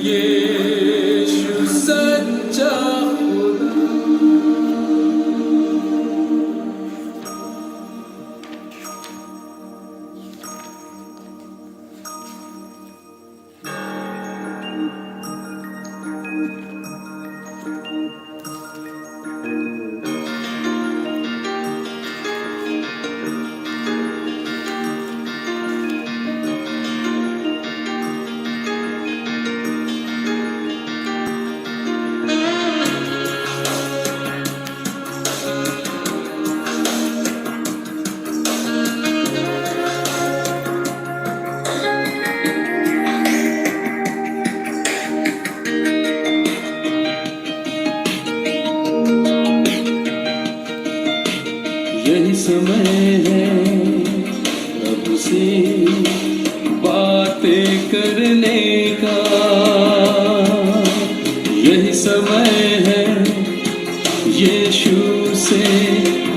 यीशु सच्चा खुदा। यही समय है प्रभु से बातें करने का, यही समय है यीशु से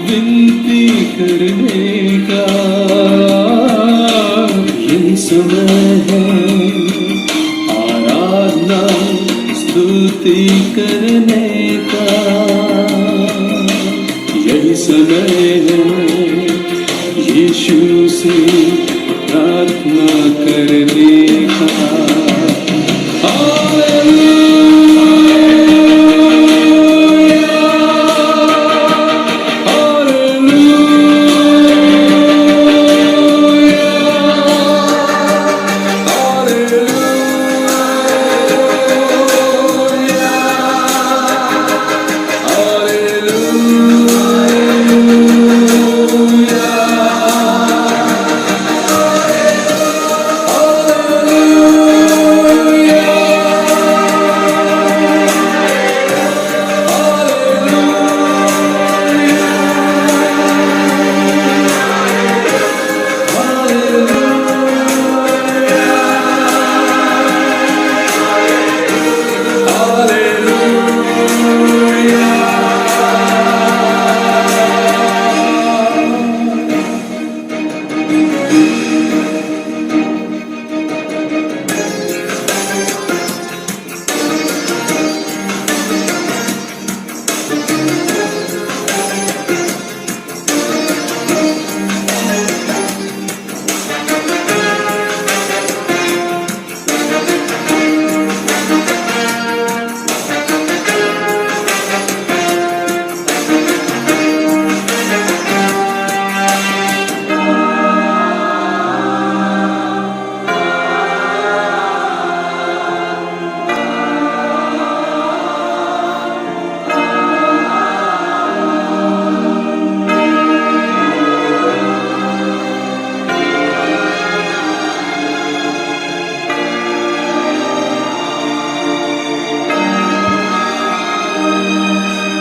विनती करने का, यही समय है आराधना स्तुति करने का, यही समय है यीशु से प्रार्थना करने का।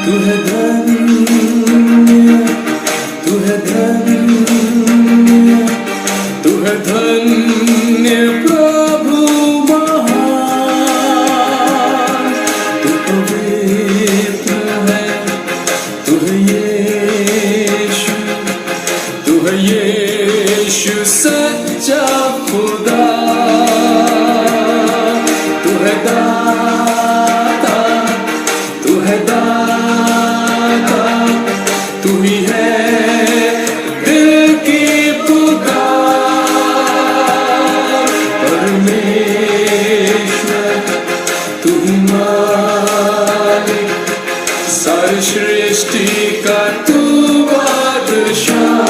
तू है धन्य, तू है धन्य, तू है धन्य प्रभु महान, तू पवित्र है, तू है यीशु, तू है यीशु सच्चा खुदा, तू है दाता, तू है दाता, तू ही है दिल की पुकार, परमेश्वर तू ही मालिक, सारी सृष्टि का तू बादशाह।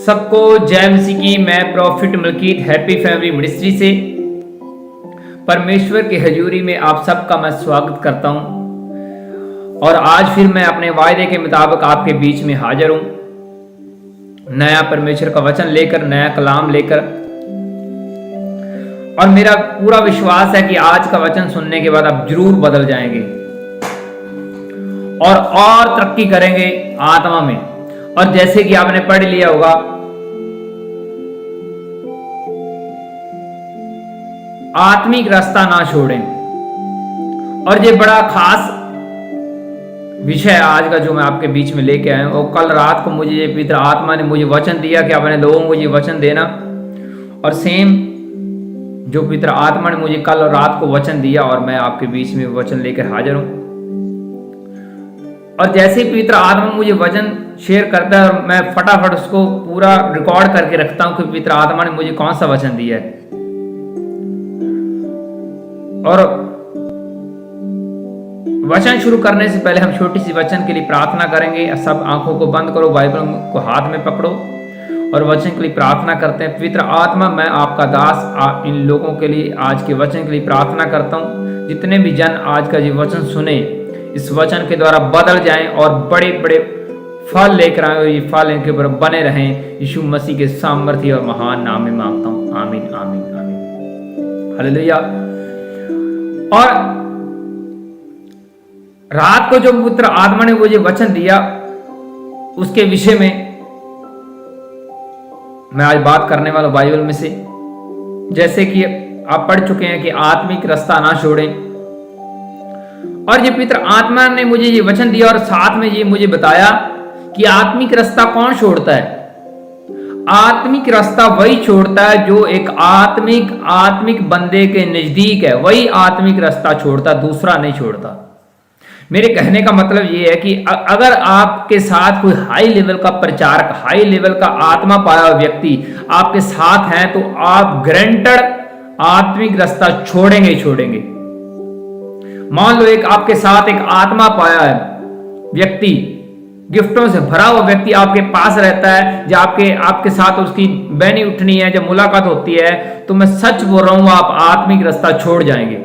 सबको जय मसीह की। मैं prophet Malkit happy family ministry से परमेश्वर की हजूरी में आप सबका मैं स्वागत करता हूं। और आज फिर मैं अपने वायदे के मुताबिक आपके बीच में हाजिर हूं, नया परमेश्वर का वचन लेकर, नया कलाम लेकर। और मेरा पूरा विश्वास है कि आज का वचन सुनने के बाद आप जरूर बदल जाएंगे और तरक्की करेंगे आत्मा में। और जैसे कि आपने पढ़ लिया होगा, आत्मिक रास्ता ना छोड़ें। और ये बड़ा खास विषय है आज का जो मैं आपके बीच में लेके आया हूं। और कल रात को मुझे ये पवित्र आत्मा ने मुझे वचन दिया कि अपने लोगों को ये वचन देना। और सेम जो पवित्र आत्मा ने मुझे कल रात को वचन दिया, और मैं आपके बीच में वचन लेकर हाजिर हूं। और जैसे ही पवित्र आत्मा मुझे वचन शेयर करता है, मैं फटाफट उसको पूरा रिकॉर्ड करके रखता हूं कि पवित्र आत्मा ने मुझे कौन सा वचन दिया है। और वचन शुरू करने से पहले हम छोटी सी वचन के लिए प्रार्थना करेंगे। सब आंखों को बंद करो, बाइबल को हाथ में पकड़ो और वचन के लिए प्रार्थना करते हैं। पवित्र आत्मा, मैं आपका दास इन लोगों के लिए आज के वचन के लिए प्रार्थना करता हूं। जितने भी जन आज का ये वचन सुने, इस वचन के द्वारा बदल जाएं और बड़े बड़े फल लेकर आए, और ये फल इनके ऊपर बने रहें। यीशु मसीह के सामर्थ्य और महान नाम में मांगता हूं, आमीन आमीन आमीन, हालेलुया। और रात को जो पवित्र आत्मा ने मुझे वचन दिया, उसके विषय में मैं आज बात करने वाला बाइबल में से। जैसे कि आप पढ़ चुके हैं कि आत्मिक रास्ता ना छोड़ें। और ये पवित्र आत्मा ने मुझे ये वचन दिया और साथ में ये मुझे बताया कि आत्मिक रास्ता कौन छोड़ता है। आत्मिक रास्ता वही छोड़ता है जो एक आत्मिक बंदे के नजदीक है, वही आत्मिक रास्ता छोड़ता, दूसरा नहीं छोड़ता। मेरे कहने का मतलब ये है कि अगर आपके साथ कोई हाई लेवल का प्रचारक, हाई लेवल का आत्मा पाया हुआ व्यक्ति आपके साथ है, तो आप ग्रैंटेड आत्मिक रास्ता छोड़ेंगे ही छोड़ेंगे। मान लो एक आपके साथ एक आत्मा पाया है व्यक्ति, गिफ्टों से भरा हुआ व्यक्ति आपके पास रहता है, जब आपके साथ उसकी बैनी उठनी है, जब मुलाकात होती है, तो मैं सच बोल रहा हूं, आप आत्मिक रास्ता छोड़ जाएंगे।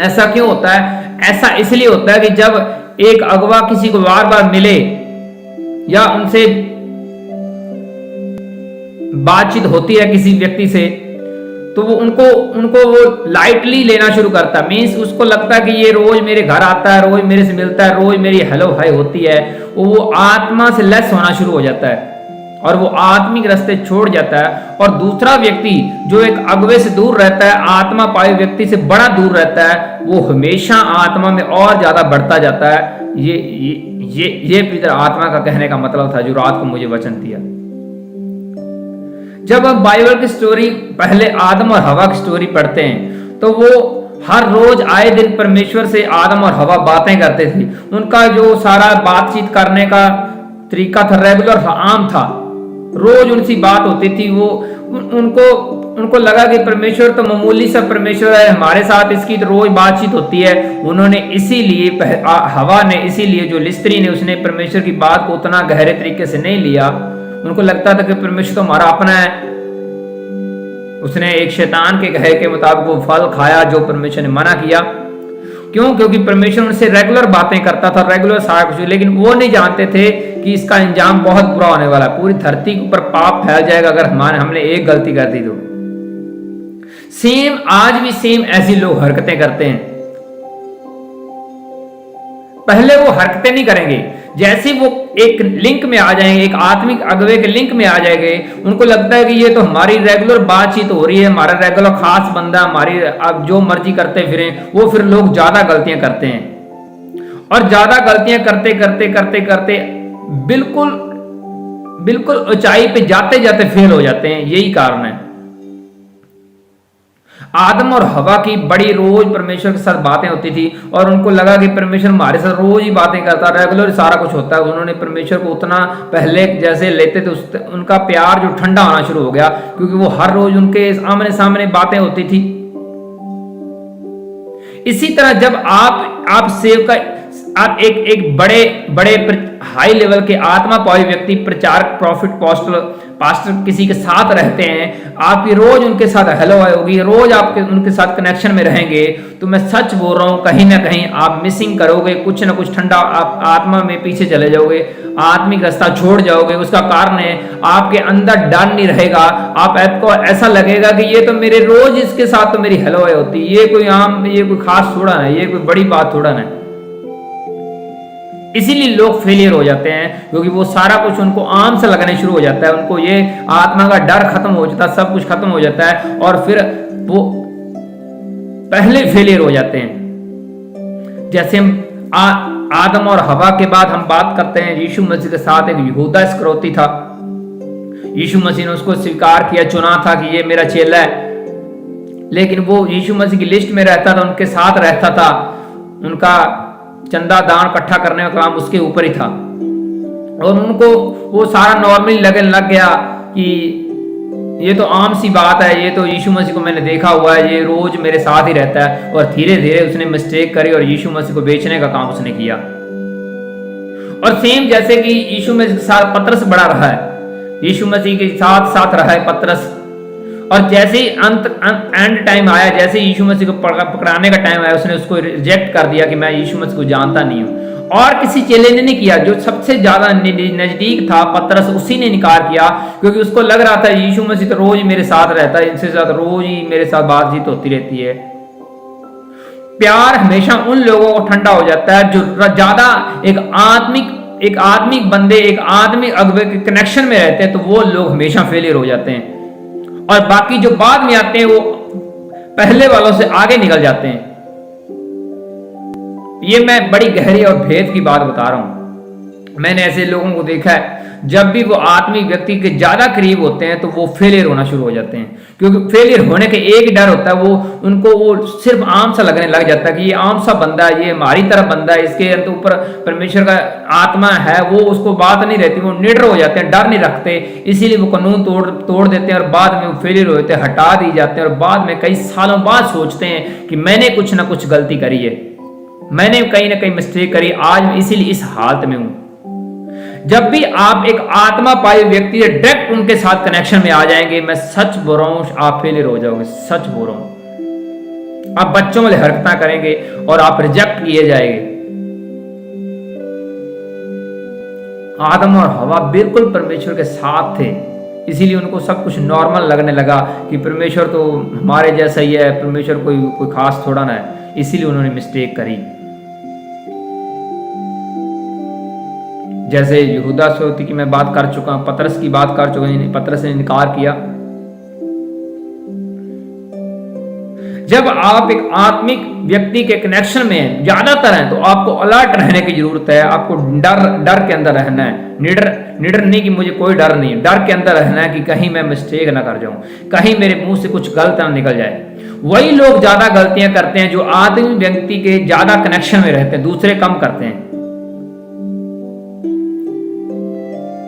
ऐसा क्यों होता है? ऐसा इसलिए होता है कि जब एक अगवा किसी को बार बार मिले या उनसे बातचीत होती है किसी व्यक्ति से, तो वो उनको वो लाइटली लेना शुरू करता है। मीन्स उसको लगता है कि ये रोज मेरे घर आता है, रोज मेरे से मिलता है, रोज मेरी हेलो हाय होती है। वो आत्मा से लेस होना शुरू हो जाता है और वो आत्मिक रास्ते छोड़ जाता है। और दूसरा व्यक्ति जो एक अगवे से दूर रहता है, आत्मा पाए व्यक्ति से बड़ा दूर रहता है, वो हमेशा आत्मा में और ज्यादा बढ़ता जाता है। ये पवित्र आत्मा का कहने का मतलब था जो रात को मुझे वचन दिया। जब हम बाइबल की स्टोरी, पहले आदम और हवा की स्टोरी पढ़ते हैं, तो वो हर रोज आए दिन परमेश्वर से आदम और हवा बातें करते थे। उनका जो सारा बातचीत करने का तरीका था, रेगुलर था, आम था, रोज उनसी बात होती थी। वो उनको लगा कि परमेश्वर तो मामूली सा परमेश्वर है, हमारे साथ इसकी तो रोज बातचीत होती है। उन्होंने इसीलिए, हवा ने इसीलिए, जो स्त्री ने, उसने परमेश्वर की बात को उतना गहरे तरीके से नहीं लिया। उनको लगता था कि परमेश्वर तो हमारा अपना है। उसने एक शैतान के कहे के मुताबिक वो फल खाया जो परमेश्वर ने मना किया। क्यों? क्योंकि परमेश्वर उनसे रेगुलर बातें करता था, रेगुलर सारा कुछ, लेकिन वो नहीं जानते थे कि इसका अंजाम बहुत बुरा होने वाला है। पूरी धरती के ऊपर पाप फैल जाएगा अगर हमने एक गलती कर दी तो। सेम आज भी सेम ऐसी लोग हरकतें करते हैं। पहले वो हरकतें नहीं करेंगे, जैसे वो एक लिंक में आ जाएंगे, एक आत्मिक अगवे के लिंक में आ जाएंगे, उनको लगता है कि ये तो हमारी रेगुलर बातचीत हो रही है, हमारा रेगुलर खास बंदा, हमारी अब जो मर्जी करते फिरें। वो फिर लोग ज्यादा गलतियां करते हैं और ज्यादा गलतियां करते करते करते करते बिल्कुल ऊंचाई पे जाते जाते फेल हो जाते हैं। यही कारण है। आदम और हवा की बड़ी रोज परमेश्वर के साथ बातें होती थी और उनको लगा कि परमेश्वर हमारे साथ रोज ही बातें करता, रेगुलर सारा कुछ होता है। उन्होंने परमेश्वर को उतना पहले जैसे लेते थे, उनका प्यार जो ठंडा होना शुरू हो गया, क्योंकि वो हर रोज उनके आमने सामने बातें होती थी। इसी तरह जब आप आप एक बड़े बड़े हाई लेवल के आत्मा पाई व्यक्ति, प्रचारक, प्रॉफिट, पास्टर किसी के साथ रहते हैं, आपकी रोज उनके साथ हेलो हाय होगी, रोज आपके उनके साथ कनेक्शन में रहेंगे, तो मैं सच बोल रहा हूं कहीं ना कहीं आप मिसिंग करोगे, कुछ ना कुछ ठंडा, आप आत्मा में पीछे चले जाओगे, आत्मिक रास्ता छोड़ जाओगे। उसका कारण है आपके अंदर डर नहीं रहेगा, आपको ऐसा लगेगा कि ये तो मेरे रोज इसके साथ तो मेरी हेलो हाय होती, ये कोई खास थोड़ा है, ये कोई बड़ी बात थोड़ा है। इसीलिए लोग फेलियर हो जाते हैं, क्योंकि वो सारा कुछ उनको आम सा लगने शुरू हो जाता है, उनको ये आत्मा का डर खत्म हो जाता है, सब कुछ खत्म हो जाता है, और फिर वो पहले फेलियर हो जाते हैं। जैसे हम आदम और हवा के बाद हम बात करते हैं, यीशु मसीह के साथ एक यहूदा इस्करियोती था, यीशु मसीह ने उसको स्वीकार किया, चुना था कि ये मेरा चेला है, लेकिन वो यीशु मसीह की लिस्ट में रहता था, उनके साथ रहता था, उनका चंदा दान इकट्ठा करने का काम उसके ऊपर ही था, और उनको वो सारा नॉर्मली लगने लग गया कि ये तो आम सी बात है, ये तो यीशु मसीह को मैंने देखा हुआ है, ये रोज मेरे साथ ही रहता है। और धीरे धीरे उसने मिस्टेक करी और यीशु मसीह को बेचने का काम उसने किया। और सेम जैसे कि यीशु मसीह के साथ पतरस बड़ा रहा है, यीशु मसीह के साथ साथ रहा है पतरस, और जैसे ही एंड टाइम आया, जैसे यीशु मसीह को पकड़ाने का टाइम आया, उसने उसको रिजेक्ट कर दिया कि मैं यीशु मसीह को जानता नहीं हूं। और किसी चेले ने नहीं किया, जो सबसे ज्यादा नजदीक था पतरस, उसी ने इनकार किया, क्योंकि उसको लग रहा था यीशु मसीह तो रोज मेरे साथ रहता है, इनसे साथ रोज ही मेरे साथ बातचीत होती रहती है। प्यार हमेशा उन लोगों को ठंडा हो जाता है जो ज्यादा एक आत्मिक बंदे, एक आत्मिक अगुवे के कनेक्शन में रहते हैं, तो वो लोग हमेशा फेलियर हो जाते हैं, और बाकी जो बाद में आते हैं वो पहले वालों से आगे निकल जाते हैं। ये मैं बड़ी गहरी और भेद की बात बता रहा हूं। मैंने ऐसे लोगों को देखा है, जब भी वो आत्मिक व्यक्ति के ज्यादा करीब होते हैं तो वो फेलियर होना शुरू हो जाते हैं, क्योंकि फेलियर होने के एक डर होता है, वो सिर्फ आम सा लगने लग जाता है कि ये आम सा बंदा है, ये हमारी तरह बंदा है, इसके अंदर ऊपर परमेश्वर का आत्मा है, वो उसको बात नहीं रहती, वो निडर हो जाते हैं, डर नहीं रखते, इसीलिए वो कानून तोड़ देते हैं, और बाद में वो फेलियर हो जाते हैं, हटा दी जाते हैं, और बाद में कई सालों बाद सोचते हैं कि मैंने कुछ ना कुछ गलती करी है, मैंने कहीं ना कहीं मिस्टेक करी, आज मैं इसीलिए इस हालत में हूं। जब भी आप एक आत्मा पाए व्यक्ति से डायरेक्ट उनके साथ कनेक्शन में आ जाएंगे, मैं सच बोल रहा हूं, आप फेलियर हो जाओगे, सच बोल रहा हूं। आप बच्चों वाले हरकतें करेंगे और आप रिजेक्ट किए जाएंगे। आदम और हवा बिल्कुल परमेश्वर के साथ थे, इसीलिए उनको सब कुछ नॉर्मल लगने लगा कि परमेश्वर तो हमारे जैसा ही है, परमेश्वर कोई खास थोड़ा ना है, इसीलिए उन्होंने मिस्टेक करी। जैसे यहूदा इस्करियोती की मैं बात कर चुका हूं, पतरस की बात कर चुका हूं, पतरस ने इनकार किया। जब आप एक आत्मिक व्यक्ति के कनेक्शन में ज्यादातर हैं, तो आपको अलर्ट रहने की जरूरत है, आपको डर के अंदर रहना है, निडर नहीं कि मुझे कोई डर नहीं, डर के अंदर रहना है कि कहीं मैं मिस्टेक ना कर जाऊं, कहीं मेरे मुंह से कुछ गलत ना निकल जाए। वही लोग ज्यादा गलतियां करते हैं जो आत्मिक व्यक्ति के ज्यादा कनेक्शन में रहते हैं, दूसरे कम करते हैं।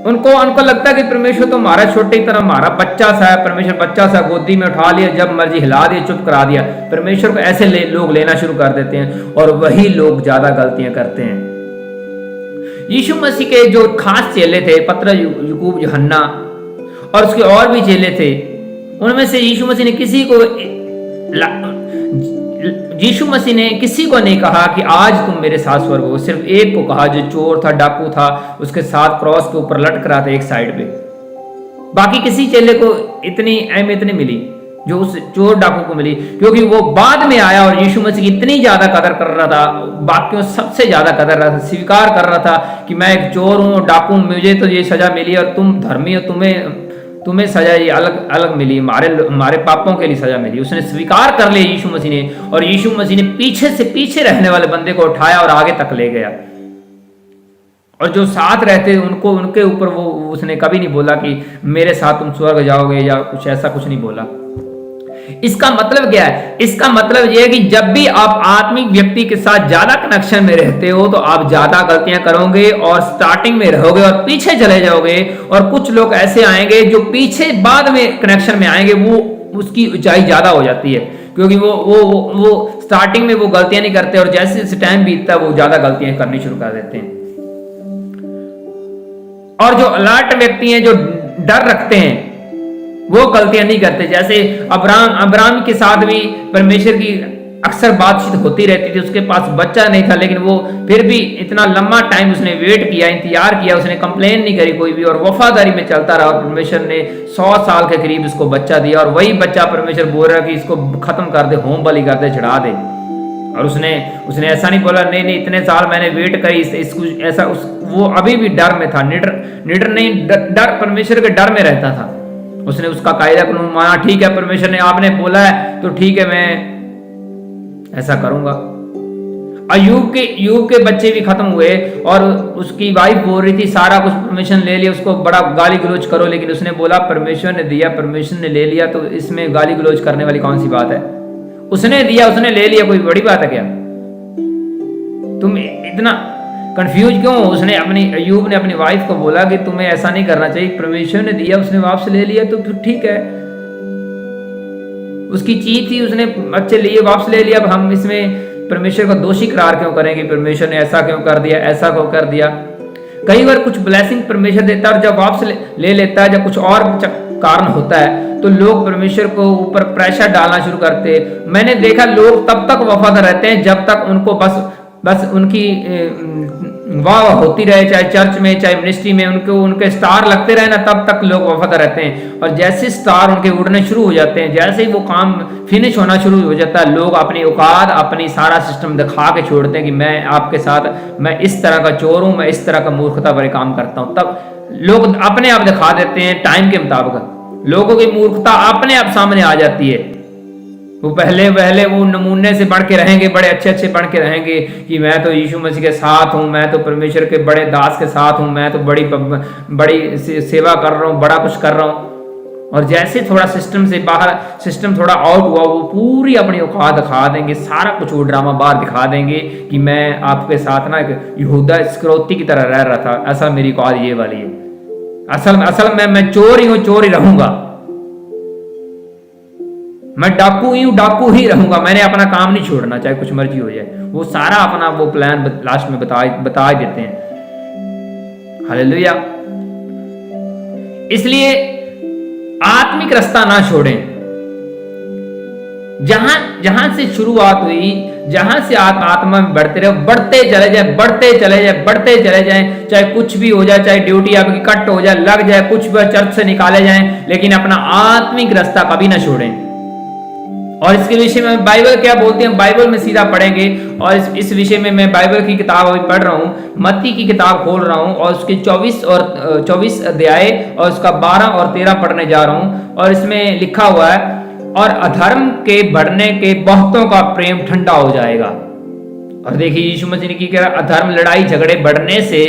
उनको लगता है कि परमेश्वर तो हमारा छोटे की तरह हमारा बच्चा सा है, परमेश्वर बच्चा सा गोदी में उठा लिया, जब मर्जी हिला दिया, चुप करा दिया। परमेश्वर को ऐसे लोग लेना शुरू कर देते हैं, और वही लोग ज्यादा गलतियां करते हैं। यीशु मसीह के जो खास चेले थे, पतरस, याकूब, यूहन्ना, और उसके और भी चेले थे, उनमें से यीशु मसीह ने किसी को नहीं कहा कि आज तुम मेरे साथ स्वर्ग हो। सिर्फ एक को कहा, जो चोर था, डाकू था, उसके साथ क्रॉस के ऊपर लटक रहा था एक साइड पे। बाकी किसी चेले को इतनी अहमियत नहीं मिली जो उस चोर डाकू को मिली, क्योंकि वो बाद में आया और यीशु मसीह की इतनी ज्यादा कदर कर रहा था, बाकियों सबसे ज्यादा कदर रहा था, स्वीकार कर रहा था कि मैं एक चोर हूं, डाकू, मुझे तो ये सजा मिली, और तुम धर्मी हो, तुम्हें सजा ये अलग अलग मिली, हमारे पापों के लिए सजा मिली। उसने स्वीकार कर लिया यीशु मसीह ने, और यीशु मसीह ने पीछे से पीछे रहने वाले बंदे को उठाया और आगे तक ले गया। और जो साथ रहते उनके ऊपर वो उसने कभी नहीं बोला कि मेरे साथ तुम स्वर्ग जाओगे, या कुछ ऐसा कुछ नहीं बोला। इसका मतलब क्या है? इसका मतलब यह है कि जब भी आप आत्मिक व्यक्ति के साथ ज्यादा कनेक्शन में रहते हो, तो आप ज्यादा गलतियां करोगे और स्टार्टिंग में रहोगे और पीछे चले जाओगे। और कुछ लोग ऐसे आएंगे जो पीछे बाद में कनेक्शन में आएंगे, वो उसकी ऊंचाई ज्यादा हो जाती है, क्योंकि वो स्टार्टिंग में वो गलतियां नहीं करते और जैसे जैसे टाइम बीतता है वो ज्यादा गलतियां करनी शुरू कर देते हैं। और जो अलर्ट व्यक्ति हैं, जो डर रखते हैं, वो गलतियां नहीं करते। जैसे अब्राहम के साथ भी परमेश्वर की अक्सर बातचीत होती रहती थी। उसके पास बच्चा नहीं था, लेकिन वो फिर भी इतना लंबा टाइम उसने वेट किया, इंतजार किया, उसने कंप्लेन नहीं करी कोई भी, और वफादारी में चलता रहा। और परमेश्वर ने 100 साल के करीब उसको बच्चा दिया, और वही बच्चा परमेश्वर बोल रहा कि इसको खत्म कर दे, होम बलि कर दे, चढ़ा दे। और उसने ऐसा नहीं बोला नहीं इतने साल मैंने वेट करी इसको ऐसा वो अभी भी डर में था, निडर नहीं, डर परमेश्वर के डर में रहता था। उसने उसका कायदा कानून माना, ठीक है परमेश्वर ने आपने बोला है तो ठीक है, मैं ऐसा करूंगा। अय्यूब के बच्चे भी खत्म हुए, और उसकी वाइफ बोल रही थी सारा कुछ परमेश्वर ले लिया, उसको बड़ा गाली गलौज करो, लेकिन उसने बोला परमेश्वर ने दिया, परमेश्वर ने ले लिया, तो इसमें गाली गलौज करने वाली कौन सी बात है। उसने दिया, उसने ले लिया, कोई बड़ी बात है क्या? तुम इतना कंफ्यूज क्यों हो? अय्यूब ने अपनी वाइफ को बोला कि तुम्हें ऐसा नहीं करना चाहिए, परमेश्वर ने दिया, उसने वापस ले लिया तो फिर ठीक है। उसकी चीज थी, उसने अच्छे लिए वापस ले लिया, अब हम इसमें परमेश्वर को दोषी करार क्यों करेंगे? परमेश्वर ने ऐसा क्यों कर दिया, ऐसा क्यों कर दिया? कई बार कुछ ब्लेसिंग परमेश्वर देता है और जब वापस ले लेता है, जब कुछ और कारण होता है तो लोग परमेश्वर को ऊपर प्रेशर डालना शुरू करते। मैंने देखा लोग तब तक वफादार रहते हैं जब तक उनको बस उनकी वाह होती रहे, चाहे चर्च में चाहे मिनिस्ट्री में उनके स्टार लगते रहे ना, तब तक लोग वफादार रहते हैं। और जैसे स्टार उनके उड़ने शुरू हो जाते हैं, जैसे ही वो काम फिनिश होना शुरू हो जाता है, लोग अपनी औकात, अपनी सारा सिस्टम दिखा के छोड़ते हैं कि मैं आपके साथ, मैं इस तरह का चोर हूं, मैं इस तरह का मूर्खता भरे काम करता हूं। तब लोग अपने आप दिखा देते हैं, टाइम के मुताबिक लोगों की मूर्खता अपने आप सामने आ जाती है। वो पहले वो नमूने से बढ़ के रहेंगे, बड़े अच्छे बढ़ के रहेंगे कि मैं तो यीशु मसीह के साथ हूं, मैं तो परमेश्वर के बड़े दास के साथ हूं, मैं तो बड़ी सेवा कर रहा हूं, बड़ा कुछ कर रहा हूं। और जैसे थोड़ा सिस्टम से बाहर, सिस्टम थोड़ा आउट हुआ, वो पूरी अपनी औकात दिखा देंगे, सारा कुछ वो ड्रामा बाहर दिखा देंगे कि मैं आपके साथ ना एक यहूदा इस्करियोती की तरह रह रहा था, ऐसा मेरी औकात ये वाली है, असल में मैं चोर ही हूं, चोर ही रहूंगा, मैं डाकू ही रहूंगा, मैंने अपना काम नहीं छोड़ना, चाहे कुछ मर्जी हो जाए। वो सारा अपना वो प्लान लास्ट में बता देते हैं। हालेलुया। इसलिए आत्मिक रास्ता ना छोड़ें। जहां से शुरुआत हुई, जहां से आत्मा में बढ़ते रहे, बढ़ते चले जाए, चाहे कुछ भी हो जाए, चाहे ड्यूटी आपकी कट हो जाए, लग जाए, कुछ भी चर्च से निकाले जाए, लेकिन अपना आत्मिक रास्ता कभी ना छोड़ें। और इसके विषय में बाइबल क्या बोलती है, बाइबल में सीधा पढ़ेंगे। और इस विषय में मैं बाइबल की किताब अभी पढ़ रहा हूँ, मत्ती की किताब खोल रहा हूँ, और उसके 24 अध्याय और उसका 12 और 13 पढ़ने जा रहा हूँ। और इसमें लिखा हुआ है, और अधर्म के बढ़ने के बहुतों का प्रेम ठंडा हो जाएगा। और देखिए यीशु मसीह ने की कहा, अधर्म, लड़ाई झगड़े बढ़ने से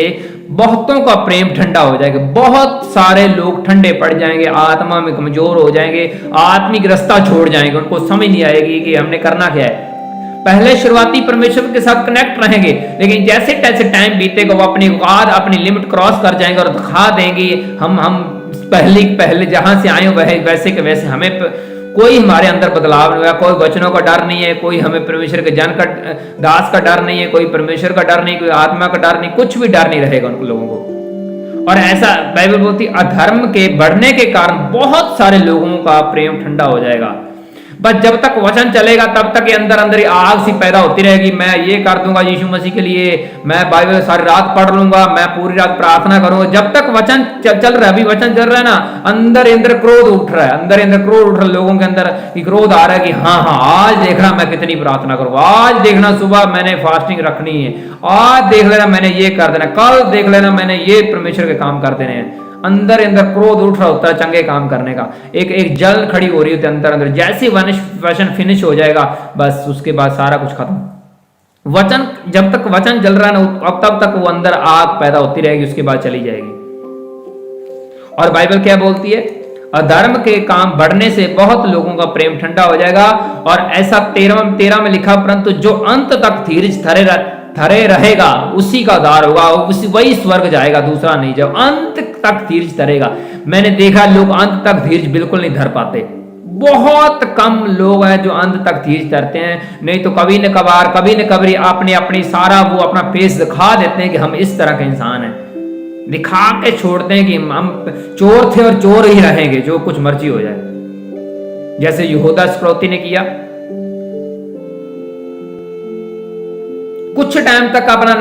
बहुतों का प्रेम ठंडा हो जाएगा। बहुत सारे लोग ठंडे पड़ जाएंगे, आत्मा में कमजोर हो जाएंगे, आत्मिक रास्ता छोड़ जाएंगे, उनको समझ नहीं आएगी कि हमने करना क्या है। पहले शुरुआती परमेश्वर के साथ कनेक्ट रहेंगे, लेकिन जैसे जैसे टाइम बीतेगा वो अपनी औकात, अपनी लिमिट क्रॉस कर जाएंगे और दिखा देंगे हम पहले जहां से आए वैसे के वैसे। हमें कोई हमारे अंदर बदलाव नहीं हुआ, कोई वचनों का डर नहीं है, कोई हमें परमेश्वर के जन का दास का डर नहीं है, कोई परमेश्वर का डर नहीं, कोई आत्मा का डर नहीं, कुछ भी डर नहीं रहेगा उन लोगों को। और ऐसा बाइबल बोलती, अधर्म के बढ़ने के कारण बहुत सारे लोगों का प्रेम ठंडा हो जाएगा। बस जब तक वचन चलेगा तब तक अंदर ही आग सी पैदा होती रहेगी, मैं ये कर दूंगा यीशु मसीह के लिए, मैं बाइबल सारी रात पढ़ लूंगा, मैं पूरी रात प्रार्थना करूंगा। जब तक वचन चल रहा है, अभी वचन चल रहा है ना, अंदर क्रोध उठ रहा है, अंदर क्रोध उठ रहा है, लोगों के अंदर क्रोध आ रहा है कि हाँ आज देखना मैं कितनी प्रार्थना करूंगा, आज देखना सुबह मैंने फास्टिंग रखनी है, आज देख लेना मैंने ये कर देना, कल देख लेना मैंने ये परमेश्वर के काम कर देने हैं। अंदर क्रोध उठ रहा होता है चंगे काम करने का, एक जल खड़ी हो रही होती है अंदर। जैसे वचन फिनिश हो जाएगा बस उसके बाद सारा कुछ खत्म। वचन जब तक वचन जल रहा है ना, अब तब तक वो अंदर आग पैदा होती रहेगी, उसके बाद चली जाएगी। और बाइबल क्या बोलती है, अधर्म के काम बढ़ने से बहुत लोगों का प्रेम ठंडा हो जाएगा। और ऐसा 13 में लिखा, परंतु जो अंत तक धीरज धरे रहेगा उसी का उद्धार होगा, वही स्वर्ग जाएगा, दूसरा नहीं। जब अंत तक धीरज धरेगा, मैंने देखा लोग अंत तक धीरज बिल्कुल नहीं धर पाते, बहुत कम लोग हैं जो अंत तक धीरज धरते हैं, नहीं तो कभी न कभी आपने अपनी सारा वो अपना फेस दिखा देते हैं कि हम इस तरह के इंसान हैं, दिखा के छोड़ते हैं कि हम चोर थे और चोर ही रहेंगे, जो कुछ मर्जी हो जाए, जैसे यहूदा इस्करियोती ने किया। कुछ टाइम तक अपना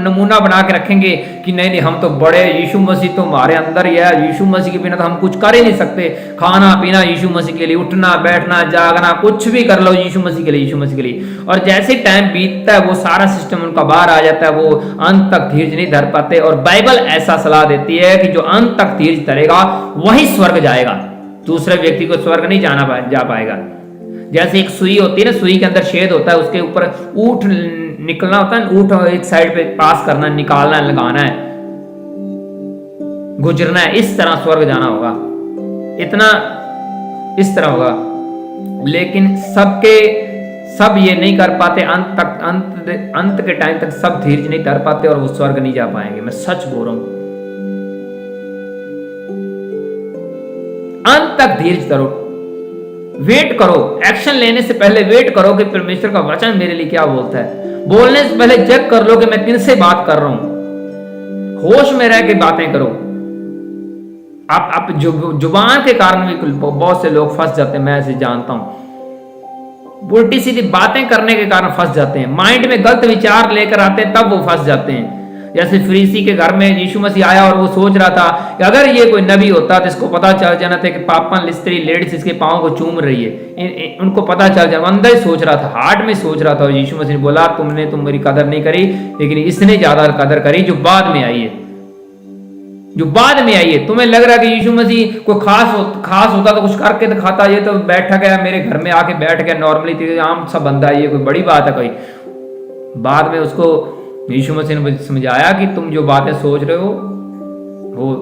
नमूना बना के रखेंगे कि नहीं हम तो बड़े, यीशु मसीह तो हमारे अंदर ही है, यीशु मसीह के बिना तो हम कुछ कर ही नहीं सकते, खाना पीना यीशु मसीह के लिए, उठना बैठना जागना कुछ भी कर लो यीशु मसीह के लिए, यीशु मसीह के लिए। और जैसे टाइम बीतता है वो सारा सिस्टम उनका बाहर आ जाता है, वो अंत तक धीरज नहीं धर पाते। और बाइबल ऐसा सलाह देती है कि जो अंत तक धीरज धरेगा वही स्वर्ग जाएगा, दूसरे व्यक्ति को स्वर्ग नहीं जा पाएगा। जैसे एक सुई होती है ना, सुई के अंदर छेद होता है, उसके ऊपर ऊँट निकलना होता है, ऊँट एक साइड पे पास करना, निकालना है, लगाना है, गुजरना है, इस तरह स्वर्ग जाना होगा, इतना इस तरह होगा। लेकिन सब ये नहीं कर पाते, अंत के टाइम तक सब धीरज नहीं धर पाते और वो स्वर्ग नहीं जा पाएंगे। मैं सच बोल रहा हूं, अंत तक धीरज धरो, वेट करो, एक्शन लेने से पहले वेट करो कि परमेश्वर का वचन मेरे लिए क्या बोलता है। बोलने से पहले चेक कर लो कि मैं किनसे बात कर रहा हूं, होश में रह के बातें करो। आप जुबान के कारण भी बहुत से लोग फंस जाते हैं, मैं ऐसे जानता हूं, उल्टी सीधी बातें करने के कारण फंस जाते हैं, माइंड में गलत विचार लेकर आते हैं, तब वो फंस जाते हैं। जैसे फरीसी के घर में यीशु मसीह आया और वो सोच रहा था कि अगर ये कोई नबी होता तो इसको पता चल जाना था कि पापन स्त्री लेडीज इसके पाँव को चूम रही है, उनको पता चल जाए। अंदर ही सोच रहा था, हार्ट में सोच रहा था। और यीशु मसीह ने बोला तुम मेरी कदर नहीं करी, लेकिन इसने ज्यादा कदर करी जो बाद में आई है, जो बाद में आई है। तुम्हें लग रहा है कि यीशु मसीह कोई खास होता तो कुछ करके दिखाता, ये तो बैठा गया मेरे घर में आके बैठ गया नॉर्मली, आम सा बंदा, ये कोई बड़ी बात है कोई। बाद में उसको यीशु मसीह ने समझाया कि तुम जो बातें सोच रहे हो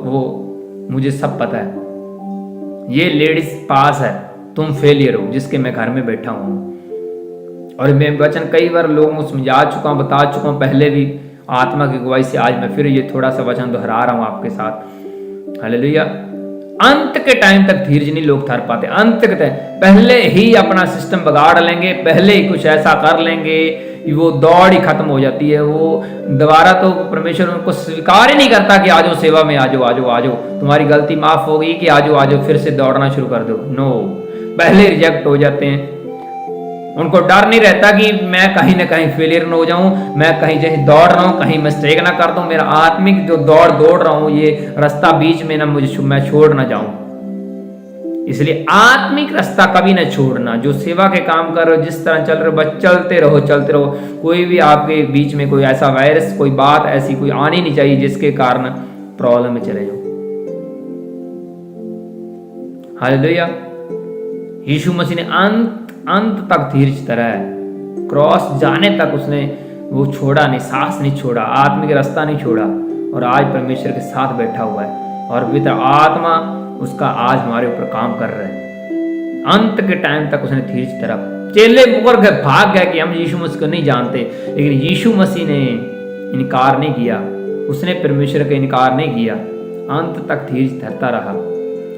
वो मुझे सब पता है, ये लेडीज पास है, तुम फेलियर हो जिसके मैं घर में बैठा हूं। और मैं वचन कई बार लोगों को समझा चुका हूं, बता चुका हूं पहले भी आत्मा की गवाही से। आज मैं फिर ये थोड़ा सा वचन दोहरा रहा हूं आपके साथ। हालेलुया। अंत के टाइम तक धीरज नहीं लोग धर पाते, अंत के टाइम पहले ही अपना सिस्टम बिगाड़ लेंगे, पहले ही कुछ ऐसा कर लेंगे, वो दौड़ ही खत्म हो जाती है। वो दोबारा तो परमेश्वर उनको स्वीकार ही नहीं करता कि आजो सेवा में, आजो तुम्हारी गलती माफ होगी कि आजो फिर से दौड़ना शुरू कर दो। नो, पहले रिजेक्ट हो जाते हैं। उनको डर नहीं रहता कि मैं कहीं ना कहीं फेलियर न हो जाऊं, मैं कहीं दौड़ रहा हूं कहीं मिस्टेक ना कर दूं, मेरा आत्मिक जो दौड़ रहा हूं ये रास्ता बीच में ना मैं छोड़ ना जाऊं। इसलिए आत्मिक रास्ता कभी ना छोड़ना। जो सेवा के काम कर रहे हो, जिस तरह चल रहे हो, बस चलते रहो। कोई भी आपके बीच में कोई ऐसा वायरस, कोई बात ऐसी कोई आनी नहीं चाहिए जिसके कारण प्रॉब्लम में चले जाओ। हालेलुया। यीशु मसीह ने अंत तक धीरज धरा है, क्रॉस जाने तक उसने वो छोड़ा नहीं, सांस नहीं छोड़ा, आत्मिक रास्ता नहीं छोड़ा, और आज परमेश्वर के साथ बैठा हुआ है और पवित्र आत्मा उसका आज हमारे ऊपर काम कर रहा है। अंत के टाइम तक उसने धीरज धरा। चेले मुकर गए, भाग गए कि हम यीशु मसीह को नहीं जानते, लेकिन यीशु मसीह ने इनकार नहीं किया, उसने परमेश्वर का इनकार नहीं किया, अंत तक धीरज धरता रहा।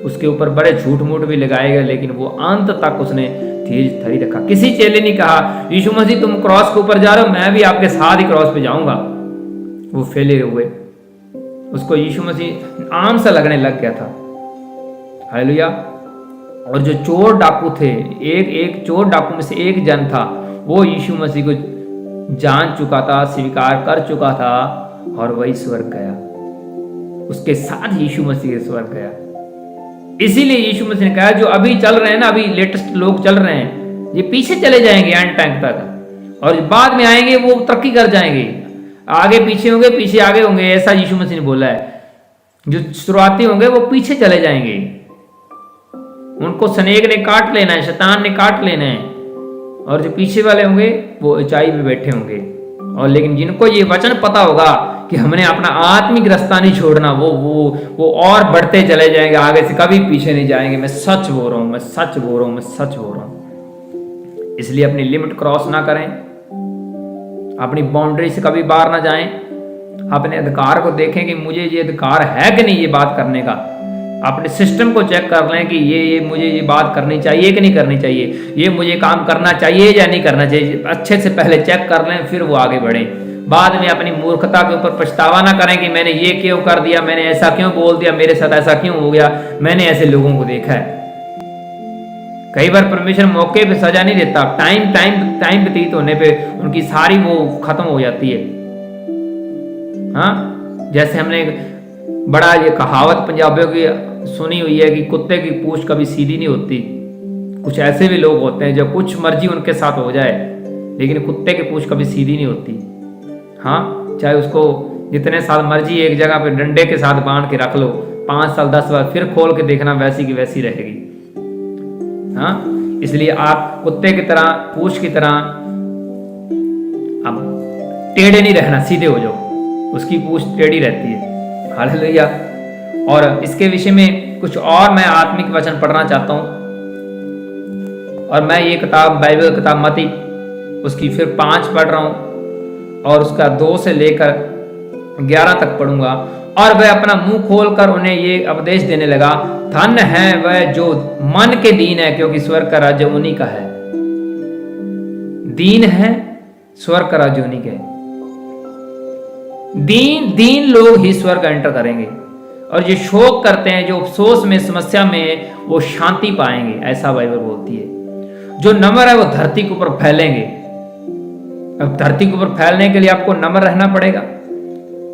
उसके ऊपर बड़े झूठ मूठ भी लगाए गए, लेकिन वो अंत तक उसने धीरज धरी रखा। किसी चेले ने कहा यीशु मसीह तुम क्रॉस के ऊपर जा रहे हो, मैं भी आपके साथ ही क्रॉस पे जाऊंगा। वो फेलियर हुए, उसको यीशु मसीह आम सा लगने लग गया था। हालेलुया। और जो चोर डाकू थे, एक चोर डाकू में से एक जन था, वो यीशु मसीह को जान चुका था, स्वीकार कर चुका था, और वही स्वर्ग गया, उसके साथ यीशु मसीह स्वर्ग गया। इसीलिए यीशु मसीह ने कहा जो अभी चल रहे हैं ना, अभी लेटेस्ट लोग चल रहे हैं, ये पीछे चले जाएंगे एंड टाइम तक, और बाद में आएंगे वो तरक्की कर जाएंगे। आगे पीछे होंगे, पीछे आगे होंगे, ऐसा यीशु मसीह ने बोला है। जो शुरुआती होंगे वो पीछे चले जाएंगे, उनको स्नेक ने काट लेना है, शैतान ने काट लेना है, और जो पीछे वाले होंगे वो ऊंचाई पे बैठे होंगे। और लेकिन जिनको ये वचन पता होगा कि हमने अपना आत्मिक रास्ता नहीं छोड़ना, वो और बढ़ते चले जाएंगे, आगे से कभी पीछे नहीं जाएंगे। मैं सच बोल रहा हूं। इसलिए अपनी लिमिट क्रॉस ना करें, अपनी बाउंड्री से कभी बाहर ना जाएं। अपने अधिकार को देखें कि मुझे ये अधिकार है कि नहीं ये बात करने का। अपने सिस्टम को चेक कर लें कि ये मुझे ये बात करनी चाहिए कि नहीं करनी चाहिए, ये मुझे काम करना चाहिए या नहीं करना चाहिए, अच्छे से पहले चेक कर लें, फिर वो आगे बढ़ें। बाद में अपनी मूर्खता के ऊपर पछतावा ना करें कि मैंने ये क्यों कर दिया, मैंने ऐसा क्यों बोल दिया, मेरे साथ ऐसा क्यों हो गया। मैंने ऐसे लोगों को देखा है। कई बार परमेश्वर मौके पे सजा नहीं देता, टाइम व्यतीत होने पे उनकी सारी वो खत्म हो जाती है। हाँ, जैसे हमने बड़ा ये कहावत पंजाबियों की सुनी हुई है कि कुत्ते की पूंछ कभी सीधी नहीं होती। कुछ ऐसे भी लोग होते हैं जो कुछ मर्जी उनके साथ हो जाए, लेकिन कुत्ते की पूंछ कभी सीधी नहीं होती। हाँ, चाहे उसको जितने साल मर्जी एक जगह पे डंडे के साथ बांध के रख लो, 5 साल 10 बार फिर खोल के देखना, वैसी की वैसी रहेगी। हाँ, इसलिए आप कुत्ते की तरह, पूंछ की तरह अब टेढ़े नहीं रहना, सीधे हो जाओ। उसकी पूंछ टेढ़ी रहती है। हालेलुया। और इसके विषय में कुछ और मैं आत्मिक वचन पढ़ना चाहता हूं। और मैं ये किताब, बाइबल किताब मती, उसकी फिर 5 पढ़ रहा हूं और उसका 2 से लेकर 11 तक पढ़ूंगा। और वह अपना मुंह खोलकर उन्हें ये उपदेश देने लगा, धन्य है वह जो मन के दीन है, क्योंकि स्वर्ग का राज्य उन्हीं का है। दीन है, स्वर्ग का राज्य उन्हीं का है। दीन लोग ही स्वर्ग एंटर करेंगे, और जो शोक करते हैं, जो अफसोस में, समस्या में, वो शांति पाएंगे, ऐसा बाइबल बोलती है। जो नम्र है वो धरती के ऊपर फैलेंगे। अब धरती के ऊपर फैलने के लिए आपको नम्र रहना पड़ेगा।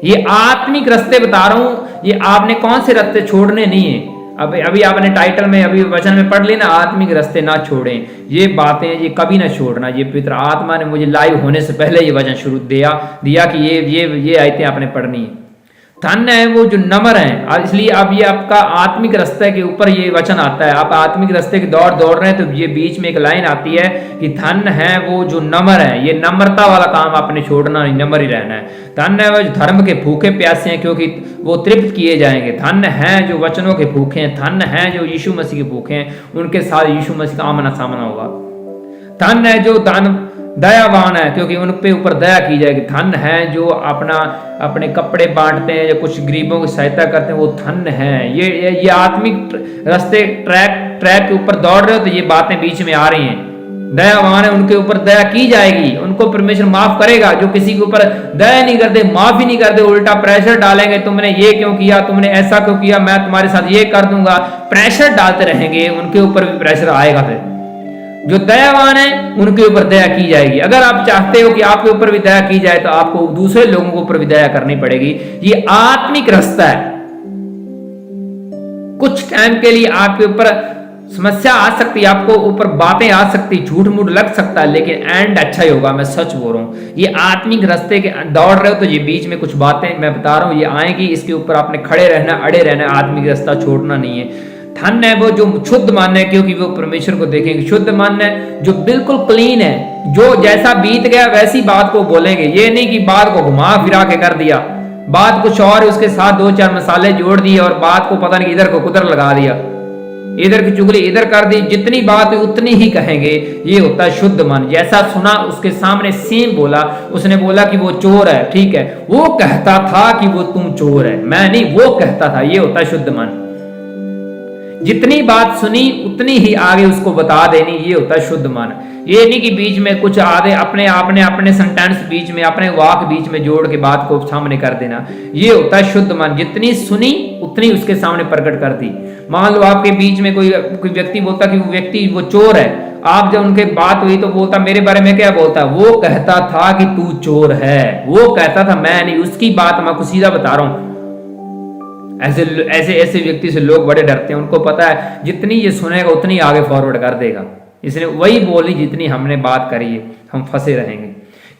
ये आत्मिक रास्ते बता रहा हूं, ये आपने कौन से रास्ते छोड़ने नहीं है। अभी आपने टाइटल में, अभी वचन में पढ़ लेना, आत्मिक रास्ते ना छोड़ें। ये बातें ये कभी ना छोड़ना। ये पवित्र आत्मा ने मुझे लाइव होने से पहले ये वचन शुरू दिया कि ये आयतें आपने पढ़नी है। धन्य है वो जो नम्र हैं। और इसलिए अब ये आपका आत्मिक रास्ते के ऊपर ये वचन आता है। आप आत्मिक रास्ते की दौड़ रहे हैं, तो ये बीच में एक लाइन आती है कि धन्य है वो जो नम्र है। ये नम्रता वाला काम आपने छोड़ना नहीं, नम्र ही रहना है। धन्य है वो जो धर्म के भूखे प्यासे हैं, क्योंकि वो तृप्त किए जाएंगे। धन्य है जो वचनों के भूखे हैं। धन्य है जो यीशु मसीह के भूखे हैं, उनके साथ यीशु मसीह का आमना सामना होगा। धन्य है जो दयावान है, क्योंकि उन पे ऊपर दया की जाएगी। धन्य है जो अपने कपड़े बांटते हैं, या कुछ गरीबों की सहायता करते हैं, वो धन्य है। ये आत्मिक रास्ते ट्रैक के ऊपर दौड़ रहे हो, तो ये बातें बीच में आ रही हैं। दयावान है, उनके ऊपर दया की जाएगी, उनको परमेश्वर माफ करेगा। जो किसी के ऊपर दया नहीं करते, माफ ही नहीं करते, उल्टा प्रेशर डालेंगे, तुमने ये क्यों किया, तुमने ऐसा क्यों किया, मैं तुम्हारे साथ ये कर दूंगा, प्रेशर डालते रहेंगे, उनके ऊपर भी प्रेशर आएगा। फिर जो दयावान है उनके ऊपर दया की जाएगी। अगर आप चाहते हो कि आपके ऊपर भी दया की जाए, तो आपको दूसरे लोगों के ऊपर भी दया करनी पड़ेगी। ये आत्मिक रास्ता है। कुछ टाइम के लिए आपके ऊपर समस्या आ सकती है, आपको ऊपर बातें आ सकती, झूठ मूठ लग सकता है, लेकिन एंड अच्छा ही होगा। मैं सच बोल रहा हूं। ये आत्मिक रास्ते के दौड़ रहे हो, तो ये बीच में कुछ बातें मैं बता रहा हूं, ये आएंगी। इसके ऊपर आपने खड़े रहना, अड़े रहना, आत्मिक रास्ता छोड़ना नहीं है। धन्य है वो जो शुद्ध मन है, क्योंकि वो परमेश्वर को देखेंगे। शुद्ध मन है जो बिल्कुल क्लीन है, जो जैसा बीत गया वैसी बात को बोलेंगे। ये नहीं कि बात को घुमा फिरा के कर दिया, बात कुछ और उसके साथ 2-4 मसाले जोड़ दिए और बात को पता नहीं इधर को कुधर लगा दिया, इधर की चुगली इधर कर दी। जितनी बात हुई उतनी ही कहेंगे। ये होता है शुद्ध मन। जैसा सुना उसके सामने सेम बोला। उसने बोला कि वो चोर है, ठीक है, वो कहता था कि वो तुम चोर है, मैं नहीं, वो कहता था। ये होता है शुद्ध मन। जितनी बात सुनी उतनी ही आगे उसको बता देनी, ये होता है शुद्ध मन। ये नहीं कि बीच में कुछ आधे अपने सेंटेंस बीच में, अपने वाक बीच में जोड़ के बात को सामने कर देना। ये होता है शुद्ध मन। जितनी सुनी उतनी उसके सामने प्रकट कर दी। मान लो आपके बीच में कोई व्यक्ति बोलता कि वो व्यक्ति वो चोर है, आप जब उनके बात हुई तो बोलता मेरे बारे में क्या बोलता, वो कहता था कि तू चोर है, वो कहता था, मैं नहीं। उसकी बात मैं कुछ सीधा बता रहा हूं। ऐसे व्यक्ति से लोग बड़े डरते हैं। उनको पता है जितनी ये सुनेगा उतनी आगे फॉरवर्ड कर देगा। इसने वही बोली जितनी हमने बात करी है, हम फंसे रहेंगे।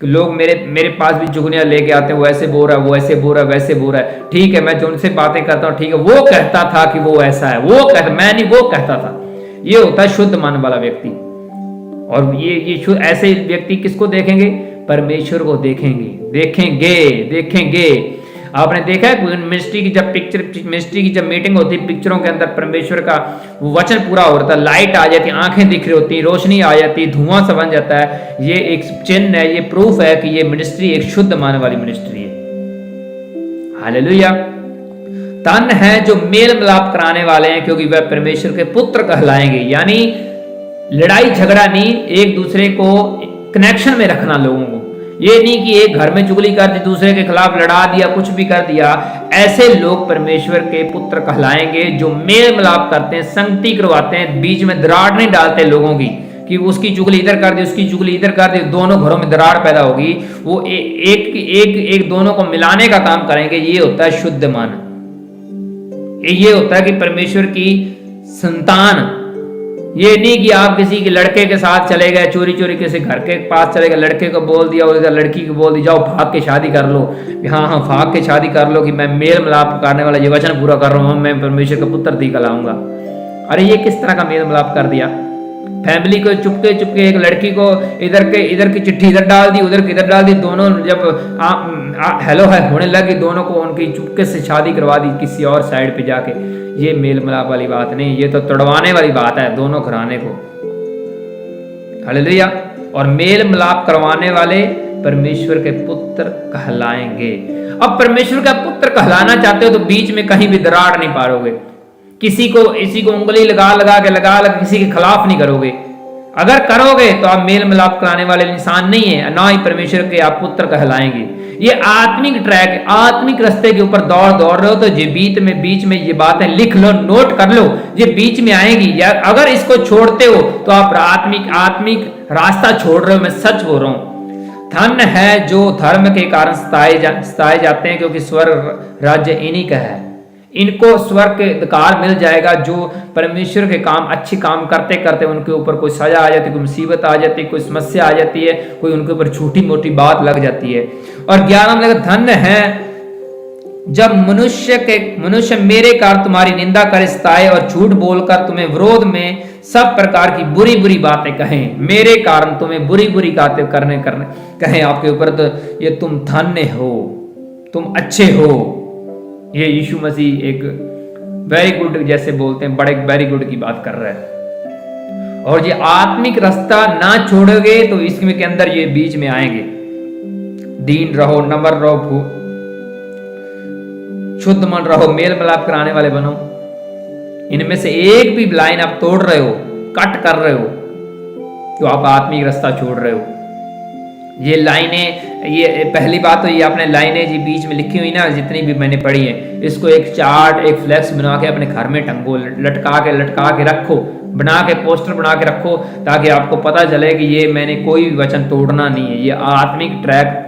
कि लोग मेरे पास भी चुगलियां लेके आते हैं, वो ऐसे बोल रहा है, वो ऐसे बोल रहा है, वैसे बोल रहा है। ठीक है, मैं जो उनसे बातें करता हूँ, ठीक है, वो कहता था कि वो ऐसा है, वो कहता, मैं नहीं, वो कहता था। ये होता है शुद्ध मन वाला व्यक्ति। और ये ऐसे व्यक्ति किसको देखेंगे? परमेश्वर को देखेंगे। आपने देखा है मिनिस्ट्री की जब मीटिंग होती है, पिक्चरों के अंदर परमेश्वर का वो वचन पूरा हो रहा था, लाइट आ जाती, आंखें दिख रही होती, रोशनी आ जाती, धुआं सा बन जाता है। ये एक चिन्ह है, ये प्रूफ है कि ये मिनिस्ट्री एक शुद्ध मन वाली मिनिस्ट्री है। हालेलुया। धन है जो मेल मिलाप कराने वाले हैं, क्योंकि वह परमेश्वर के पुत्र कहलाएंगे। यानी लड़ाई झगड़ा नहीं, एक दूसरे को कनेक्शन में रखना लोगों को। ये नहीं कि एक घर में चुगली कर दी, दूसरे के खिलाफ लड़ा दिया, कुछ भी कर दिया। ऐसे लोग परमेश्वर के पुत्र कहलाएंगे जो मेल मिलाप करते हैं, संगति करवाते हैं, बीच में दरार नहीं डालते लोगों की कि उसकी चुगली इधर कर दी, उसकी चुगली इधर कर दी, दोनों घरों में दरार पैदा होगी। वो एक दोनों को मिलाने का काम करेंगे। ये होता है शुद्ध मन। ये होता है कि परमेश्वर की संतान। ये नहीं कि आप किसी के लड़के के साथ चले गए, चोरी चोरी किसी घर के पास चले गए, लड़के को बोल दिया और इधर लड़की को बोल दिया जाओ भाग के शादी कर लो। हाँ भाग के शादी कर लो कि मैं मेल मिलाप करने वाला ये वचन पूरा कर रहा हूँ, मैं परमेश्वर का पुत्र दी कहलाऊंगा। अरे ये किस तरह का मेल मिलाप कर दिया। फैमिली को चुपके चुपके एक लड़की को इधर की चिट्ठी इधर डाल दी, उधर की इधर डाल दी, दोनों जब हेलो है होने लगी, दोनों को उनकी चुपके से शादी करवा दी किसी और साइड पे जाके। ये मेल मिलाप वाली बात नहीं, ये तो तोड़वाने वाली बात है दोनों घराने को। हालेलुया। और मेल मिलाप करवाने वाले परमेश्वर के पुत्र कहलाएंगे। अब परमेश्वर का पुत्र कहलाना चाहते हो तो बीच में कहीं भी दरार नहीं पारोगे। किसी को उंगली लगा के किसी के खिलाफ नहीं करोगे। अगर करोगे तो आप मेल मिलाप कराने वाले इंसान नहीं है, ना ही परमेश्वर के आप पुत्र कहलाएंगे। ये आत्मिक ट्रैक, आत्मिक रास्ते के ऊपर दौड़ रहे हो तो ये बीच में ये बातें लिख लो, नोट कर लो, ये बीच में आएगी। या अगर इसको छोड़ते हो तो आप आत्मिक रास्ता छोड़ रहे हो। मैं सच बोल रहा हूं। धन है जो धर्म के कारण सताए जाते हैं, क्योंकि स्वर्ग राज्य इन्हीं का है। इनको स्वर्ग के अधिकार मिल जाएगा। जो परमेश्वर के काम अच्छे काम करते करते उनके ऊपर कोई सजा आ जाती, कोई मुसीबत आ जाती, कोई समस्या आ जाती है, कोई उनके ऊपर छोटी मोटी बात लग जाती है। और 11 में धन्य है जब मनुष्य मेरे कारण तुम्हारी निंदा करे, सताए और झूठ बोलकर तुम्हें विरोध में सब प्रकार की बुरी बुरी बातें कहें। मेरे कारण तुम्हें बुरी बुरी बातें करने कहें आपके ऊपर, तो ये तुम धन्य हो, तुम अच्छे हो। ये यीशु मसीह एक वेरी गुड जैसे बोलते हैं, बड़े वेरी गुड की बात कर रहा है। और ये आत्मिक रास्ता ना छोड़ोगे तो इसके अंदर ये बीच में आएंगे। दीन रहो, नम्र रहो, शुद्ध मन रहो, मेल मिलाप कराने वाले बनो। इनमें से एक भी लाइन आप तोड़ रहे हो, कट कर रहे हो, तो आप आत्मिक रास्ता छोड़ रहे हो। ये लाइनें, ये पहली बात तो ये आपने लाइनें जी बीच में लिखी हुई ना, जितनी भी मैंने पढ़ी है, इसको एक चार्ट, एक फ्लैक्स बना के अपने घर में टंगो, लटका के रखो, बना के पोस्टर बना के रखो, ताकि आपको पता चले कि ये मैंने कोई भी वचन तोड़ना नहीं है। ये आत्मिक ट्रैक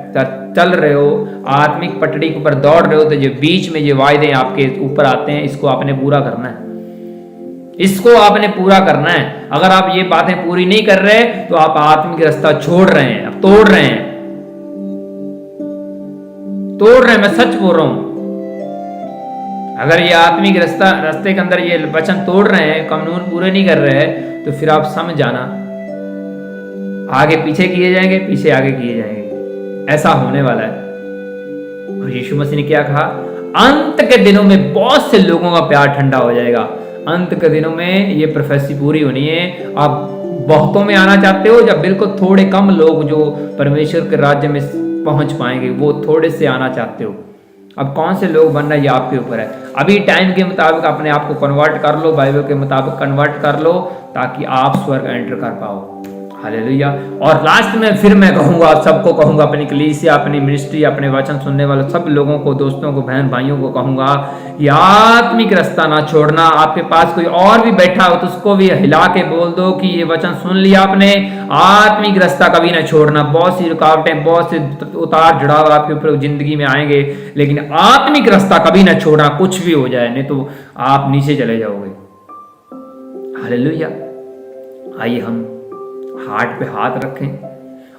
चल रहे हो, आत्मिक पटड़ी के ऊपर दौड़ रहे हो, तो जो बीच में ये वायदे आपके ऊपर आते हैं, इसको आपने पूरा करना है। इसको आपने पूरा करना है। अगर आप ये बातें पूरी नहीं कर रहे तो आप आत्मिक रास्ता छोड़ रहे हैं, आप तोड़ रहे हैं, मैं सच बोल रहा हूं। अगर ये आत्मिक रास्ते के अंदर ये वचन तोड़ रहे हैं, कानून पूरे नहीं कर रहे हैं, तो फिर आप समझ जाना, आगे पीछे किए जाएंगे, पीछे आगे किए जाएंगे। ऐसा होने वाला है। और यीशु मसीह ने क्या कहा? अंत के दिनों में बहुत से लोगों का प्यार ठंडा हो जाएगा। अंत के दिनों में ये प्रोफेसी पूरी होनी है। आप बहुतों में आना चाहते हो, या बिल्कुल थोड़े कम लोग जो परमेश्वर के राज्य में पहुंच पाएंगे, वो थोड़े से आना चाहते हो? अब कौन से लोग बनना है ये आपके ऊपर है। अभी टाइम के मुताबिक अपने आप को कन्वर्ट कर लो, बाइबल के मुताबिक कन्वर्ट कर लो, ताकि आप स्वर्ग एंटर कर पाओ। हालेलुया। और लास्ट में फिर मैं कहूंगा, सबको कहूंगा, अपनी कलीसिया, अपनी मिनिस्ट्री, अपने वचन सुनने वाले सब लोगों को, दोस्तों को, बहन भाइयों को कहूंगा, ये आत्मिक रास्ता ना छोड़ना। आपके पास कोई और भी बैठा हो तो उसको भी हिला के बोल दो कि ये वचन सुन लिया आपने, आत्मिक रास्ता कभी ना छोड़ना। बहुत सी रुकावटें, बहुत से उतार चढ़ाव आपके ऊपर जिंदगी में आएंगे, लेकिन आत्मिक रास्ता कभी ना छोड़ना, कुछ भी हो जाए, नहीं तो आप नीचे चले जाओगे। हालेलुया। आइए हम हार्ट पे हाथ रखें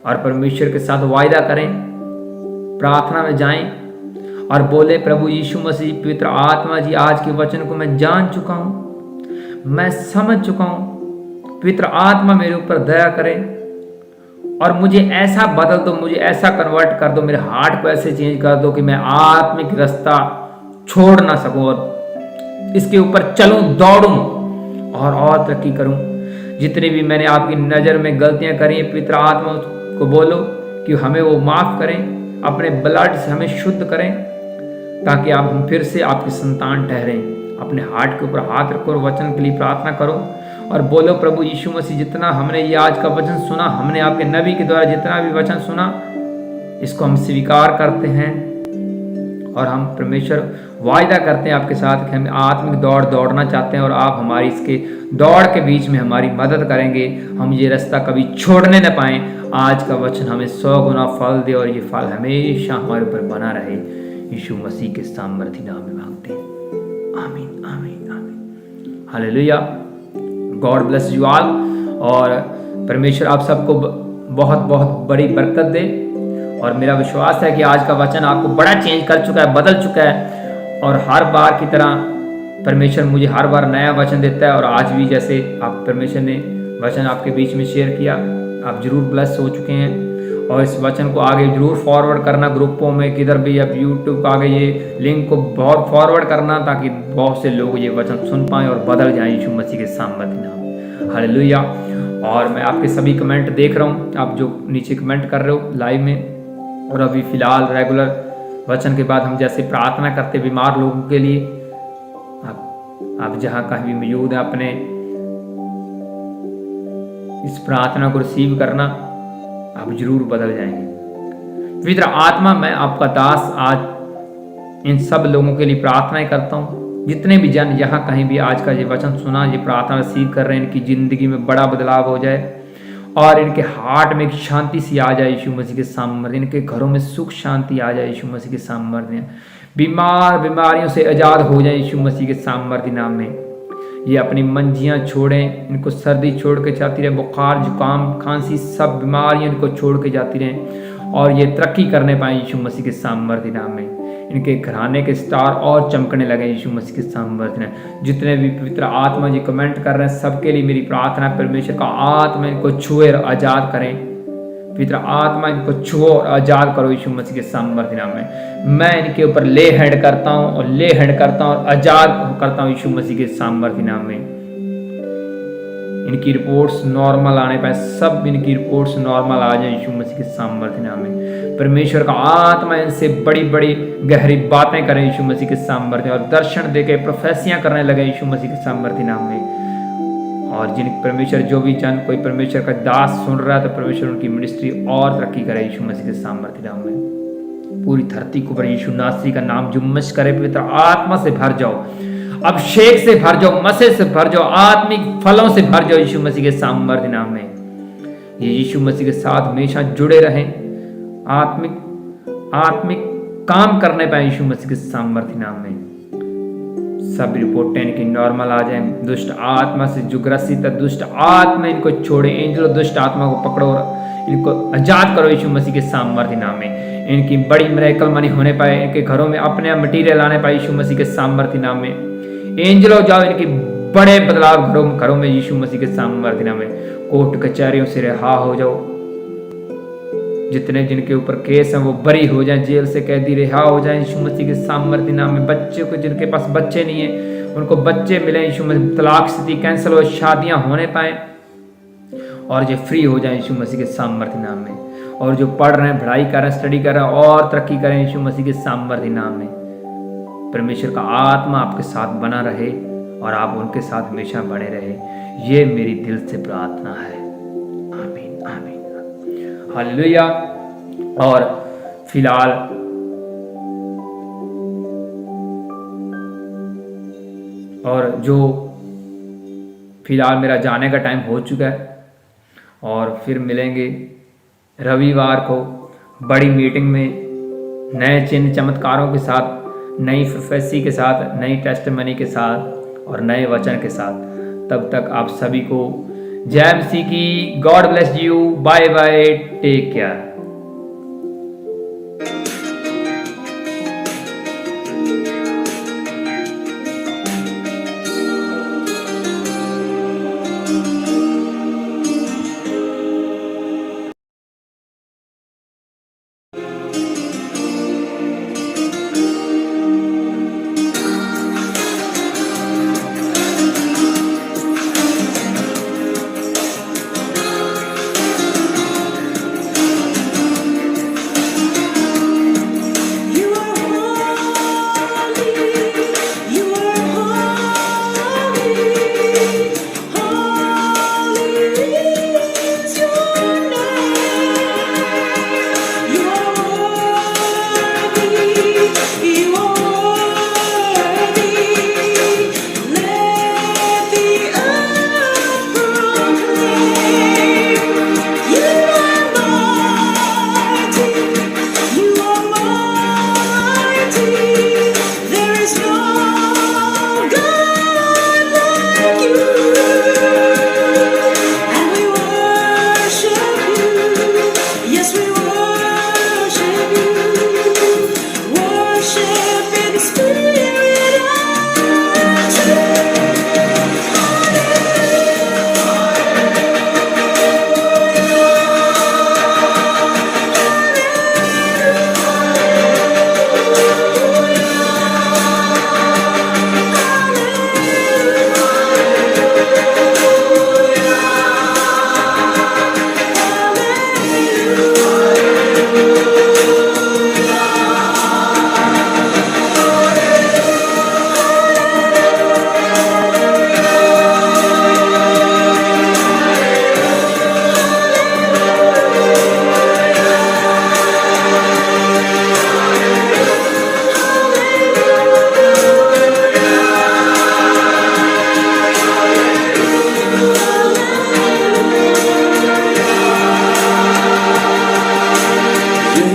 और परमेश्वर के साथ वायदा करें, प्रार्थना में जाएं और बोले, प्रभु यीशु मसीह, पवित्र आत्मा जी, आज के वचन को मैं जान चुका हूं, मैं समझ चुका हूं। पवित्र आत्मा मेरे ऊपर दया करें और मुझे ऐसा बदल दो, मुझे ऐसा कन्वर्ट कर दो, मेरे हार्ट को ऐसे चेंज कर दो कि मैं आत्मिक रास्ता छोड़ ना सकूं और इसके ऊपर चलूं, दौड़ूं और तरक्की करूं। जितनी भी मैंने आपकी नज़र में गलतियां करी हैं, पवित्र आत्मा को बोलो कि हमें वो माफ़ करें, अपने ब्लड से हमें शुद्ध करें, ताकि आप हम फिर से आपकी संतान ठहरें। अपने हार्ट के ऊपर हाथ रखो और वचन के लिए प्रार्थना करो और बोलो, प्रभु यीशु मसीह, जितना हमने ये आज का वचन सुना, हमने आपके नबी के द्वारा जितना भी वचन सुना, इसको हम स्वीकार करते हैं और हम परमेश्वर वायदा करते हैं आपके साथ कि हम आत्मिक दौड़ दौड़ना चाहते हैं और आप हमारी इसके दौड़ के बीच में हमारी मदद करेंगे। हम ये रास्ता कभी छोड़ने न पाएं। आज का वचन हमें 100 गुना फल दे और ये फल हमेशा हमारे ऊपर बना रहे। यीशु मसीह के सामर्थी नाम में मांगते हैं, आमीन आमीन आमीन। Hallelujah. God bless you all और परमेश्वर आप सबको बहुत बहुत बड़ी बरकत दे। और मेरा विश्वास है कि आज का वचन आपको बड़ा चेंज कर चुका है, बदल चुका है। और हर बार की तरह परमेश्वर मुझे हर बार नया वचन देता है और आज भी जैसे आप परमेश्वर ने वचन आपके बीच में शेयर किया, आप जरूर ब्लेस हो चुके हैं। और इस वचन को आगे जरूर फॉरवर्ड करना ग्रुपों में, किधर भी आप यूट्यूब आगे ये लिंक को बहुत फॉरवर्ड करना ताकि बहुत से लोग ये वचन सुन पाएं और बदल जाएं यीशु मसीह के सामर्थ्य नाम। हालेलुया। और मैं आपके सभी कमेंट देख रहा हूँ, आप जो नीचे कमेंट कर रहे हो लाइव में। और अभी फिलहाल रेगुलर वचन के बाद हम जैसे प्रार्थना करते बीमार लोगों के लिए, आप जहाँ कहीं भी मौजूद हैं अपने इस प्रार्थना को रिसीव करना, आप जरूर बदल जाएंगे। पवित्र आत्मा, मैं आपका दास आज इन सब लोगों के लिए प्रार्थनाएं करता हूँ। जितने भी जन यहाँ कहीं भी आज का ये वचन सुना, ये प्रार्थना रिसीव कर रहे हैं, इनकी जिंदगी में बड़ा बदलाव हो जाए और इनके हार्ट में एक शांति सी आ जाए यीशु मसीह के सामर्थ्य। इनके घरों में सुख शांति आ जाए यीशु मसीह के सामर्थ्य। बीमारियों से आजाद हो जाए यीशु मसीह के सामर्थ्य नाम में। ये अपनी मंजियाँ छोड़ें, इनको सर्दी छोड़ के जाती रहे, बुखार जुकाम खांसी सब बीमारियाँ इनको छोड़ के जाती रहें और ये तरक्की करने पाए यीशु मसीह के सामर्थ्य नाम में। इनके घराने के स्टार और चमकने लगे यीशु मसीह के सामर्थ्य नाम। जितने भी पवित्र आत्मा जी कमेंट कर रहे हैं, सबके लिए मेरी प्रार्थना, परमेश्वर का आत्मा इनको छुए और आजाद करें। पवित्र आत्मा इनको छुओ और आजाद करो यीशु मसीह के सामर्थ्य नाम में। मैं इनके ऊपर ले हैंड करता हूँ और आजाद करता हूँ यीशु मसीह के सामर्थ्य नाम में। इनकी रिपोर्ट्स नॉर्मल आने पाए, सब इनकी रिपोर्ट्स नॉर्मल आ जाए यीशु मसीह के सामर्थ्य नाम में। परमेश्वर का आत्मा इनसे बड़ी बड़ी गहरी बातें करें यीशु मसीह के सामर्थ्य और दर्शन देके प्रोफेसियां करने लगे यीशु मसीह के सामर्थ्य नाम में। और जिन परमेश्वर जो भी जन कोई परमेश्वर का दास सुन रहा है, तो परमेश्वर उनकी मिनिस्ट्री और तरक्की करे यीशु मसीह के सामर्थ्य नाम में। पूरी धरती को पर यीशु नासरी का नाम जुम्मश करे। पवित्र आत्मा से भर जाओ, अभिषेक से भर जाओ, मसे से भर जाओ, आत्मिक फलों से भर जाओ यीशु मसीह के सामर्थ्य नाम में। ये यीशु मसीह के साथ हमेशा जुड़े रहें, आत्मिक काम करने पाए यीशु मसीह के सामर्थ्य नाम में। सब रिपोर्टें इनकी नॉर्मल आ जाए। दुष्ट आत्मा से जो ग्रसित है, दुष्ट आत्मा इनको छोड़े। एंजलो दुष्ट आत्मा को पकड़ो और इनको आजाद करो यीशु मसीह के सामर्थ्य नाम में। इनकी बड़ी मिरेकल मनी होने पाए, इनके घरों में अपने मटीरियल आने पाए यीशु मसीह के सामर्थ्य नाम में। एंजलो जाओ, इनकी बड़े बदलाव घरों में यीशु मसीह के सामर्थ्य नाम में। कोर्ट कचहरियों से रिहा हो जाओ, जितने जिनके ऊपर केस हैं वो बरी हो जाएं, जेल से कैदी रिहा हो जाएं यीशु मसीह के सामर्थ्य नाम में। बच्चे को जिनके पास बच्चे नहीं है उनको बच्चे मिले यीशु मसीह। तलाक स्थिति कैंसिल हो, शादियां होने पाए और जो फ्री हो जाए यीशु मसीह के सामर्थ्य नाम में। और जो पढ़ रहे हैं, पढ़ाई कर रहे हैं, स्टडी कर रहे हैं और तरक्की करें यीशु मसीह के सामर्थ्य नाम में। परमेश्वर का आत्मा आपके साथ बना रहे और आप उनके साथ हमेशा बने रहे, ये मेरी दिल से प्रार्थना है। आमीन आमीन हालेलुया। और फिलहाल मेरा जाने का टाइम हो चुका है और फिर मिलेंगे रविवार को बड़ी मीटिंग में, नए चिन्ह चमत्कारों के साथ, नई प्रोफेसी के साथ, नई टेस्टिमनी के साथ और नए वचन के साथ। तब तक आप सभी को जय मसीह की। God bless you. Bye bye, take care.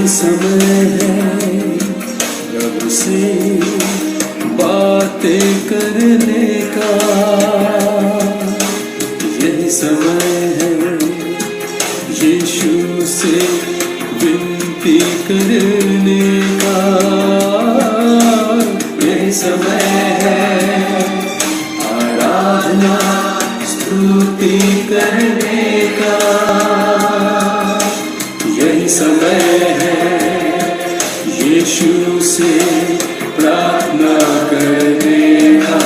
यही समय है रब से बातें करने का, यही समय है यीशु से विनती करने का, यही समय है आराधना स्तुति करने का, यही समय है यीशु से प्रार्थना करने का।